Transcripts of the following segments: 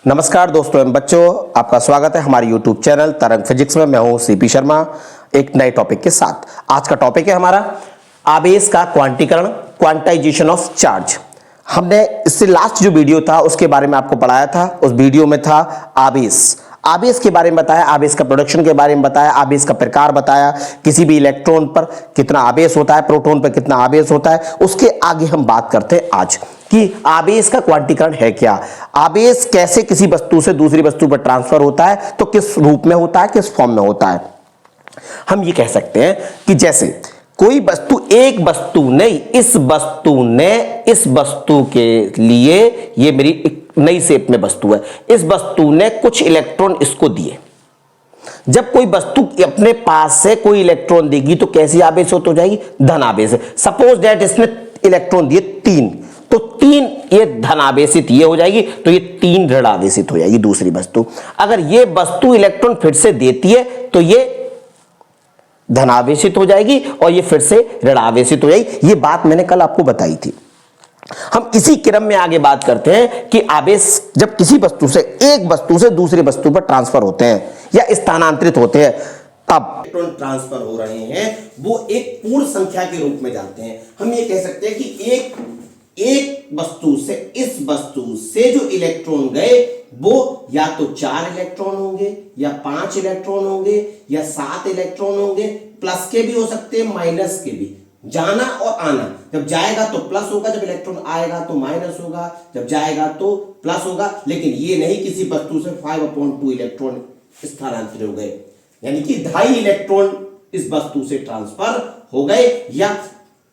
नमस्कार दोस्तों एवं बच्चों, आपका स्वागत है हमारे YouTube चैनल तरंग फिजिक्स में। मैं हूं सीपी शर्मा एक नए टॉपिक के साथ। आज का टॉपिक है हमारा आवेश का क्वांटीकरण, क्वांटाइजेशन ऑफ चार्ज। हमने इससे लास्ट जो वीडियो था उसके बारे में आपको पढ़ाया था। उस वीडियो में था आवेश के बारे में बताया, आवेश का प्रोडक्शन के बारे में बताया, आवेश का प्रकार बताया, किसी भी इलेक्ट्रॉन पर कितना आवेश होता है, प्रोटॉन पर कितना आवेश होता है। उसके आगे हम बात करते हैं आज कि आवेश का क्वांटीकरण है क्या, आवेश कैसे किसी वस्तु से दूसरी वस्तु पर ट्रांसफर होता है, तो किस रूप में होता है, किस फॉर्म में होता है। हम ये कह सकते हैं कि जैसे कोई वस्तु, एक वस्तु नहीं, इस वस्तु के लिए, ये मेरी एक नई शेप में वस्तु है, इस वस्तु ने कुछ इलेक्ट्रॉन इसको दिए। जब कोई वस्तु अपने पास से कोई इलेक्ट्रॉन देगी तो कैसी आवेश हो जाएगी, धन आवेश। सपोज दैट इसने इलेक्ट्रॉन दिए 3, तो 3 ये धन आवेशित ये हो जाएगी, तो ये 3 ऋण आवेशित हो जाएगी दूसरी वस्तु। अगर ये वस्तु इलेक्ट्रॉन फिर से देती है तो ये धन आवेशित हो जाएगी और ये फिर से ऋण आवेशित हो जाएगी। ये बात मैंने कल आपको बताई थी। हम इसी क्रम में आगे बात करते हैं कि आवेश जब किसी वस्तु से, एक वस्तु से दूसरी वस्तु पर ट्रांसफर होते हैं या स्थानांतरित होते हैं, तब इलेक्ट्रॉन ट्रांसफर हो रहे हैं, वो एक पूर्ण संख्या के रूप में जाते हैं। हम ये कह सकते हैं कि एक वस्तु से, इस वस्तु से जो इलेक्ट्रॉन गए वो या तो 4 इलेक्ट्रॉन होंगे या 5 इलेक्ट्रॉन होंगे या 7 इलेक्ट्रॉन होंगे, प्लस के भी हो सकते हैं, माइनस के भी। जाना और आना, जब जाएगा तो प्लस होगा, जब इलेक्ट्रॉन आएगा तो माइनस होगा, जब जाएगा तो प्लस होगा। लेकिन ये नहीं किसी वस्तु से 5/2 इलेक्ट्रॉन स्थानांतरित हो गए, यानी कि 2.5 इलेक्ट्रॉन इस वस्तु से ट्रांसफर हो गए, या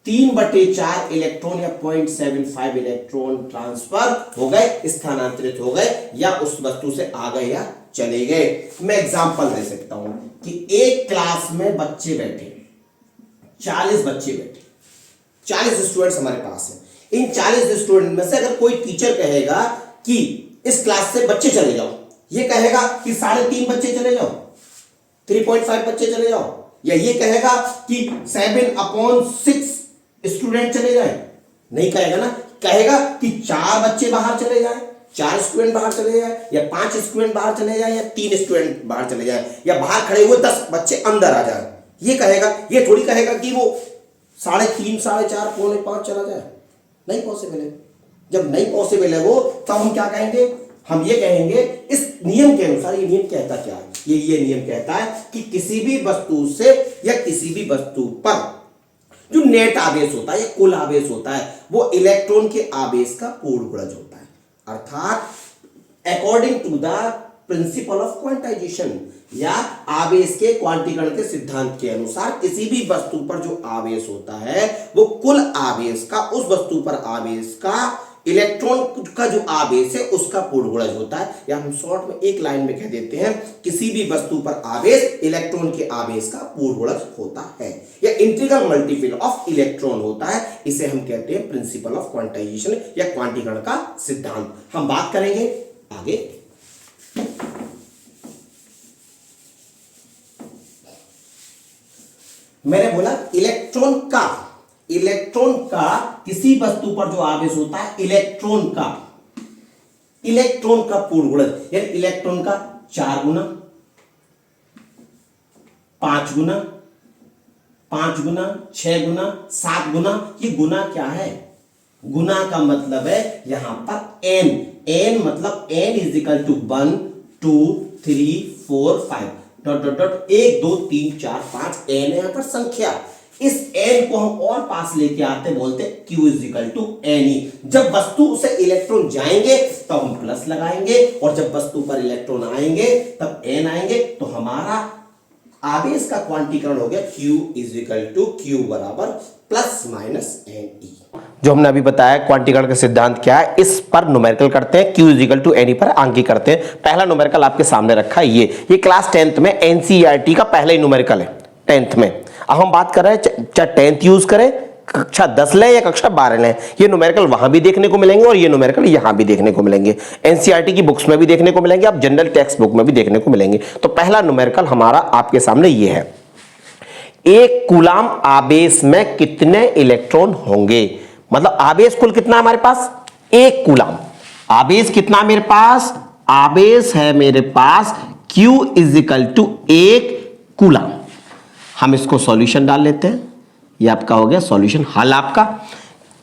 3/4 इलेक्ट्रॉन या 0.75 इलेक्ट्रॉन ट्रांसफर हो गए, स्थानांतरित हो गए, या उस वस्तु से आ गए या चले गए। मैं एग्जांपल दे सकता हूं कि एक क्लास में बच्चे बैठे, 40 बच्चे बैठे, 40 स्टूडेंट्स हमारे पास हैं। इन 40 स्टूडेंट में से अगर कोई टीचर कहेगा कि इस क्लास से बच्चे चले जाओ, ये कहेगा कि 3.5 बच्चे चले जाओ, 3.5 बच्चे चले जाओ, या ये कहेगा कि 7/6 स्टूडेंट चले जाए, नहीं कहेगा ना। कहेगा कि 4 बच्चे बाहर चले जाए, 4 स्टूडेंट बाहर चले जाए, या 5 स्टूडेंट बाहर चले जाए, या 3 स्टूडेंट बाहर चले जाए, या बाहर खड़े हुए 10 बच्चे अंदर आ जाए। ये कहेगा, ये थोड़ी कहेगा कि वो 3.5, 4.5, 4.5 चला जाए। नहीं पॉसिबल है। जब नहीं पॉसिबल है वो, तब हम क्या कहेंगे, हम ये कहेंगे इस नियम के अनुसार। ये नियम कहता क्या है, ये नियम कहता है कि किसी भी वस्तु से या किसी भी वस्तु पर जो नेट आवेश होता है या कुल आवेश होता है, वो इलेक्ट्रॉन के आवेश का पूर्ण गुणज होता है। अर्थात according to the principle of quantisation, या आवेश के क्वांटीकरण के सिद्धांत के अनुसार, किसी भी वस्तु पर जो आवेश होता है वो कुल आवेश का, उस वस्तु पर आवेश का, इलेक्ट्रॉन का जो आवेश है उसका पूर्ण गुणज होता है। या हम शॉर्ट में एक लाइन में कह देते हैं, किसी भी वस्तु पर आवेश इलेक्ट्रॉन के आवेश का पूर्ण गुणज होता है, या इंटीग्रल मल्टीपल ऑफ इलेक्ट्रॉन होता है। इसे हम कहते हैं प्रिंसिपल ऑफ क्वांटाइजेशन या क्वांटीकरण का सिद्धांत। हम बात करेंगे आगे। मैंने बोला इलेक्ट्रॉन का किसी वस्तु पर जो आवेश होता है, इलेक्ट्रॉन का पूर्ण गुणज, यानी इलेक्ट्रॉन का 4 गुना, 5 गुना, 5 गुना, 6 गुना, 7 गुना। ये गुना क्या है, गुना का मतलब है यहां पर n मतलब n = 1 2 3 4 5 ... 1 2 3 4 5 n है यहां पर संख्या। इस n को हम और पास लेके आते, बोलते q = ne। जब वस्तु से इलेक्ट्रॉन जाएंगे तब हम प्लस लगाएंगे, और जब वस्तु पर इलेक्ट्रॉन आएंगे तब n आएंगे। तो हमारा आवेश का क्वांटीकरण हो गया q = +- ne। जो हमने अभी बताया क्वांटीकरण का सिद्धांत क्या है, इस पर न्यूमेरिकल करते हैं, q = ne पर अंकी करते हैं। पहला न्यूमेरिकल आपके सामने रखा है, ये क्लास 10th में एनसीईआरटी का पहला ही न्यूमेरिकल है, 10th में। अब हम बात कर रहे हैं चाहे 10th यूज करें, कक्षा 10 लें या कक्षा 12 लें, ये न्यूमेरिकल वहां भी देखने को मिलेंगे और ये न्यूमेरिकल यहां भी देखने को मिलेंगे। एनसीईआरटी की बुक्स में भी देखने को मिलेंगे, आप जनरल टेक्स्ट बुक में भी देखने को मिलेंगे। तो पहला न्यूमेरिकल हमारा आपके सामने ये है, 1 कूलाम आवेश में कितने इलेक्ट्रॉन होंगे। मतलब आवेश कुल कितना हमारे पास, 1 कूलाम। आवेश कितना मेरे पास, आवेश है मेरे पास Q is equal to 1 coulomb. हम इसको सॉल्यूशन डाल लेते हैं, ये आपका हो गया सॉल्यूशन, हल आपका।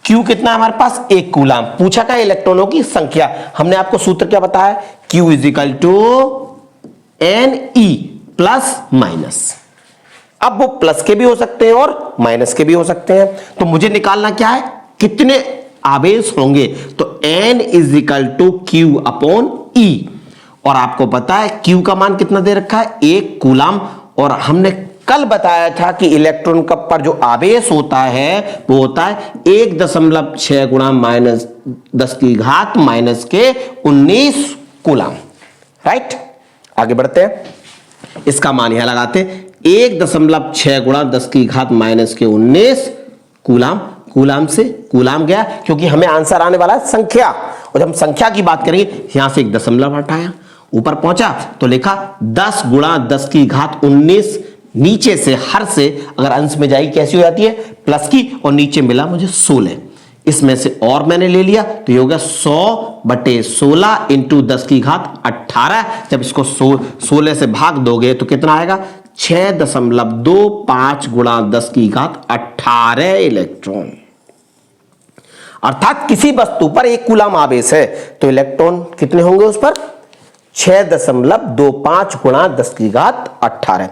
Q कितना है हमारे पास 1 कूलम, पूछा का इलेक्ट्रॉनों की संख्या, हमने आपको सूत्र क्या बताया, Q is equal to Ne plus minus. अब वो प्लस के भी हो सकते हैं और माइनस के भी हो सकते हैं, तो मुझे निकालना क्या है, कितने आवेश होंगे, तो N is equal to Q upon E। और आपको पता है Q का मान कितना दे रखा है, 1 कूलम। और हमने कल बताया था कि इलेक्ट्रॉन का पर जो आवेश होता है वो होता है 1.6 गुणा माइनस 10 की घात माइनस के 19 कूलम। राइट, आगे बढ़ते हैं, इसका मान यहां लगाते हैं, 1.6 गुणा 10 की घात माइनस के 19 कूलम। कूलम से कूलम गया, क्योंकि हमें आंसर आने वाला है संख्या, और जब हम संख्या की बात करेंगे यहां से एक दशमलव हटाया, ऊपर पहुंचा तो लिखा 10 गुणा 10 की घात 19, नीचे से हर से अगर अंश में जाएगी कैसी हो जाती है, प्लस की, और नीचे मिला मुझे 16, इसमें से और मैंने ले लिया तो ये होगा 100/16 इंटू 10 की घात 18। जब इसको 16 से भाग दोगे तो कितना आएगा, 6.25 गुणा 10 की घात 18 इलेक्ट्रॉन। अर्थात किसी वस्तु पर 1 कूलम आवेश है तो इलेक्ट्रॉन कितने होंगे उस पर, 6.25 गुणा 10 की घात 18।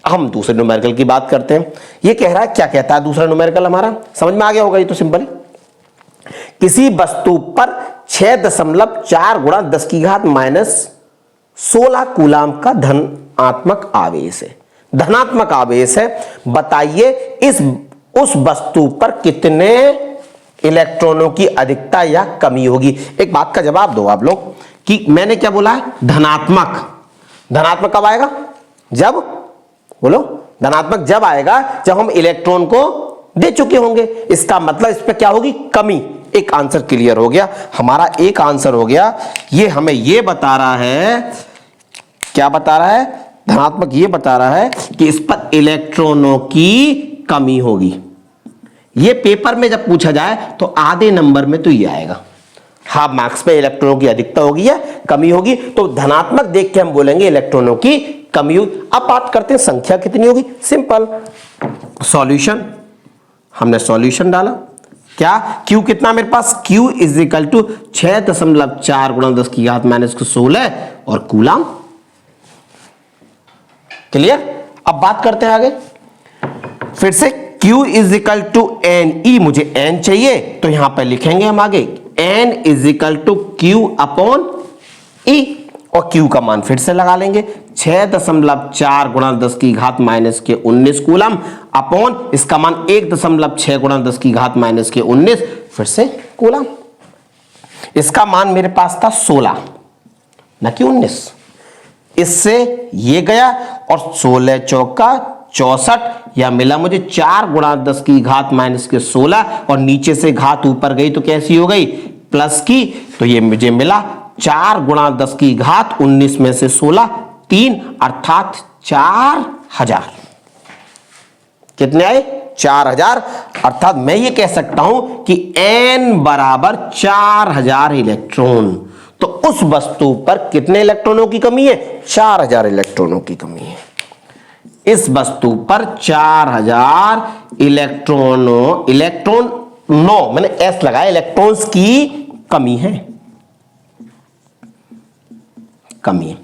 हम दूसरे न्यूमेरिकल की बात करते हैं, ये कह रहा है, क्या कहता है दूसरा न्यूमेरिकल हमारा, समझ में आ गया होगा, ये तो सिंपल, किसी वस्तु पर 6.4 गुणा 10 की घात माइनस 16 कूलम का धनात्मक आवेश है, धनात्मक आवेश है, बताइए उस वस्तु पर कितने इलेक्ट्रॉनों की अधिकता या कमी होगी। एक बात का जवाब दो आप लोग कि मैंने क्या बोला है, धनात्मक। धनात्मक कब आएगा, जब, बोलो, धनात्मक जब आएगा जब हम इलेक्ट्रॉन को दे चुके होंगे, इसका मतलब इस पर क्या होगी, कमी। एक आंसर क्लियर हो गया हमारा, एक आंसर हो गया। ये हमें ये बता रहा है, क्या बता रहा है, धनात्मक ये बता रहा है कि इस पर इलेक्ट्रॉनों की कमी होगी। ये पेपर में जब पूछा जाए तो आधे नंबर में तो ये आएगा, हाफ मार्क्स पे इलेक्ट्रॉनों की अधिकता होगी या कमी होगी, तो धनात्मक देख के हम बोलेंगे इलेक्ट्रॉनों की कमी होगी। अब बात करते हैं संख्या कितनी होगी, सिंपल सॉल्यूशन, हमने सॉल्यूशन डाला, क्या Q कितना मेरे पास, Q इज इक्वल टू 6.4 गुणा 10 की घात माइनस 16 और कूलम। क्लियर, अब बात करते हैं आगे, फिर से Q is equal to NE, मुझे N चाहिए तो यहां पर लिखेंगे हम आगे N is equal to Q upon E, और Q का मान फिर से लगा लेंगे 6.4 गुणा 10 की घात माइनस के 19 कूलम अपॉन इसका मान 1.6 गुणा 10 की घात माइनस के 19 फिर से कूलम। इसका मान मेरे पास था 16 न कि 19, इससे ये गया और 16 चौका 64, या मिला मुझे 4 गुणा 10 की घात माइनस के 16, और नीचे से घात ऊपर गई तो कैसी हो गई, प्लस की, तो ये मुझे मिला 4 गुणा 10 की घात 19 में से 16 3, अर्थात 4000। कितने आए, 4000। अर्थात मैं ये कह सकता हूं कि N बराबर 4000 इलेक्ट्रॉन। तो उस वस्तु पर कितने इलेक्ट्रॉनों की कमी है, 4000 इलेक्ट्रॉनों की कमी है। इस वस्तु पर 4000 इलेक्ट्रॉनों मैंने S लगाया, इलेक्ट्रॉन्स की कमी है, कमी है।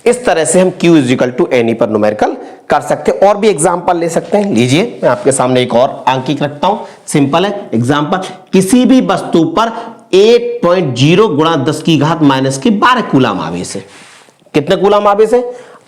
इस तरह से हम Q is equal to NE पर न्यूमेरिकल कर सकते हैं। और भी एग्जांपल ले सकते हैं, लीजिए मैं आपके सामने एक और अंकित रखता हूं, सिंपल है एग्जांपल, किसी भी वस्तु पर 8.0 गुणा 10 की घात माइनस के 12 कूलम आवेश है। कितने कूलम आवेश है,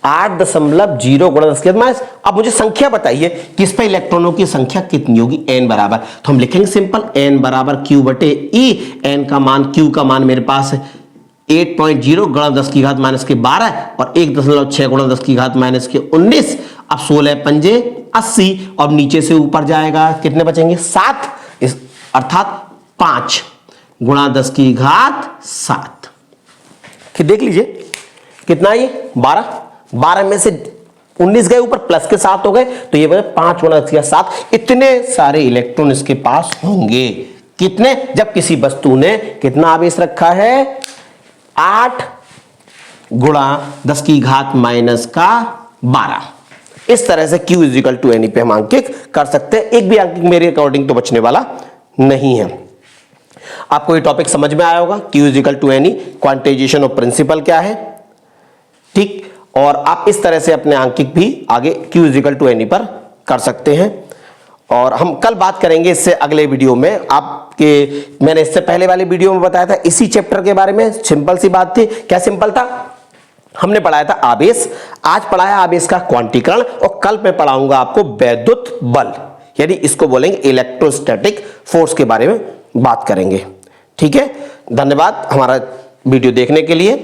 8.0 गुणा 10 की घात माइनस। अब मुझे संख्या बताइए कि इस पर इलेक्ट्रॉनों की संख्या कितनी होगी, N बराबर, तो हम लिखेंगे सिंपल N बराबर Q बटे E। N का मान, Q का मान मेरे पास है 8.0 गुणा 10 की घात माइनस के 12 और 1.6 गुणा 10 की घात माइनस के 19। अब 16 पंजे 80 और नीचे से ऊपर जाएगा, कितने बचेंगे 7, अर्थात 5 गुणा 10 की घात 7। फिर देख लीजिए कितना, ये 12 में से 19 गए ऊपर, प्लस के 7 हो गए, तो ये 5 गुणा 10 की घात 7। इतने सारे इलेक्ट्रॉन इसके पास होंगे। कितने, जब किसी वस्तु ने कितना आवेश रखा है, 8 गुणा 10 की घात माइनस का 12। इस तरह से Q इजिकल टू एनी पे हम अंकित कर सकते हैं। एक भी अंकित मेरे अकॉर्डिंग तो बचने वाला नहीं है। आपको ये टॉपिक समझ में आया होगा, Q is equal to n e, quantisation of principle क्या है, ठीक। और आप इस तरह से अपने अंकित भी आगे Q इजिकल टू एनी पर कर सकते हैं। और हम कल बात करेंगे इससे अगले वीडियो में। मैंने इससे पहले वाले वीडियो में बताया था इसी चैप्टर के बारे में, सिंपल सी बात थी। क्या सिंपल था? हमने पढ़ाया था आवेश, आज पढ़ाया आवेश का क्वांटीकरण, और कल मैं पढ़ाऊंगा आपको वैद्युत बल, यानी इसको बोलेंगे इलेक्ट्रोस्टैटिक फोर्स के बारे में बात करेंगे। ठीक है, धन्यवाद हमारा वीडियो देखने के लिए।